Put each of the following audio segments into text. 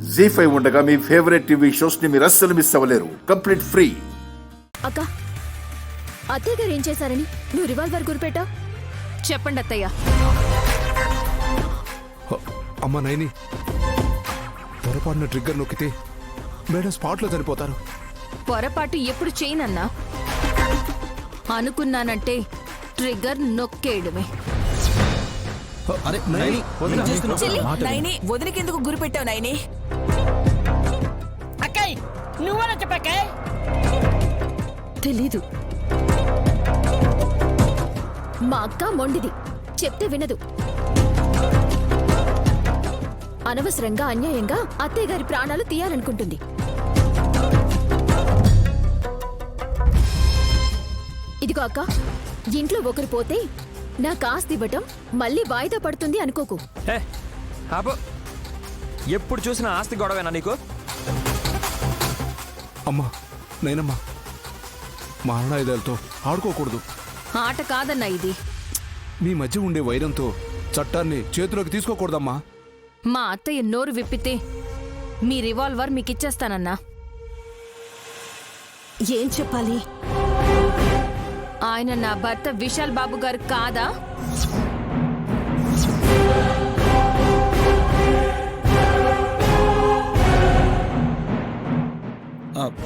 జీ5 ఉండగా మీ favourite TV shows ని మీరు అస్సలు మిస్ అవ్వలేరు. Complete free. అక్క, అత్తయ్య గారు ఏం చేశారని నువ్వు రివాల్వర్ గురిపెట్టావు? చెప్పండి అత్తయ్య. అమ్మ నైని, పొరపాటున ట్రిగ్గర్ నొక్కితే మేడం స్పాట్లో చనిపోతారు. పొరపాటు ఎప్పుడు చేయనన్నా, అనుకున్నానంటే ట్రిగ్గర్ నొక్కేయడమే. నైని వదిలికెందుకు గురి పెట్టావు? నైని అక్కయ్, నువ్వన్నా చెప్పక్కాయ్. తెలీదు. మా అక్క మొండిది, చెప్తే వినదు. అనవసరంగా అన్యాయంగా అత్తయ్య గారి ప్రాణాలు తీయాలనుకుంటుంది. ఇదిగో అక్క, ఇంట్లో ఒకరు పోతే నా కాస్త ఇవ్వటం మళ్ళీ వాయిదా పడుతుంది అనుకోకు. ఎప్పుడు చూసిన ఆస్తి గొడవేనా నీకు? అమ్మా నైనమ్మా, మారణాయుధాలతో ఆడుకోకూడదు. ఆట కాదన్నా ఇది. మీ మధ్య ఉండే వైరంతో చట్టాన్ని చేతిలోకి తీసుకోకూడదమ్మా. మా అత్తయ్య నోరు విప్పితే మీ రివాల్వర్ మీకిచ్చేస్తానన్నా. ఏం చెప్పాలి? ఆయన నా భర్త విశాల్ బాబు గారు కాదా?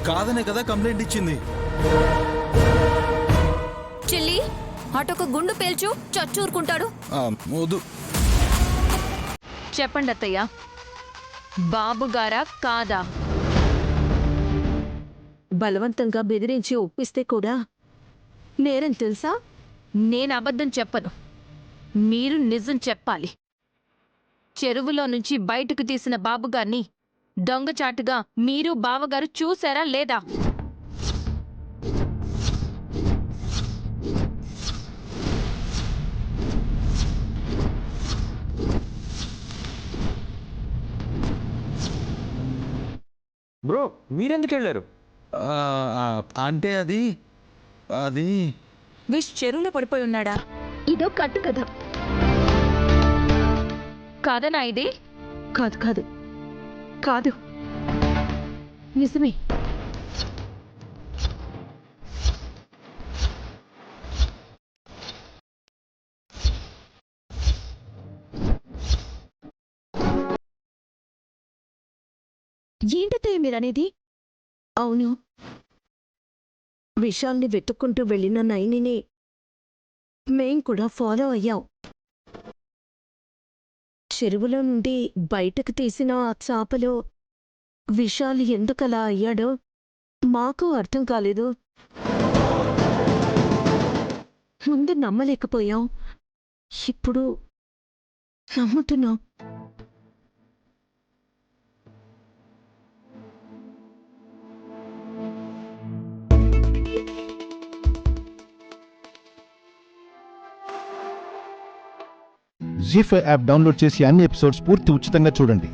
కాదనే కదా కంప్లైంట్ ఇచ్చింది. చెల్లి, అటొక గుండు పేల్చు, చచ్చూరుకుంటాడు. వద్దు. చెప్పండి అత్తయ్య, బాబు గారా కాదా? బలవంతంగా బెదిరించి ఒప్పిస్తే కూడా నేరం తెలుసా? నేను అబద్ధం చెప్పను, మీరు నిజం చెప్పాలి. చెరువులో నుంచి బయటకు తీసిన బాబుగారిని దొంగచాటుగా మీరు బావగారు చూసారా లేదా? బ్రో, మీరెందుకు వెళ్ళారు? అంటే అది అది విష్ చెరువులో పడిపోయి ఉన్నాడా? ఇదో కట్టు కదా. కాదనా ఇది? కాదు కాదు కాదు, నిజమే. ఏంటత్తయ్య మీరనేది? అవును, విషయాల్ని వెతుక్కుంటూ వెళ్ళిన నైనిని మేం కూడా ఫాలో అయ్యాం. చెరువులో నుండి బయటకు తీసిన ఆ చాపలో విశాల్ ఎందుకలా అయ్యాడో మాకు అర్థం కాలేదు. ముందు నమ్మలేకపోయాం, ఇప్పుడు నమ్ముతున్నాం. జీ5 యాప్ డౌన్లోడ్ చేసి అన్ని ఎపిసోడ్స్ పూర్తి ఉచితంగా చూడండి.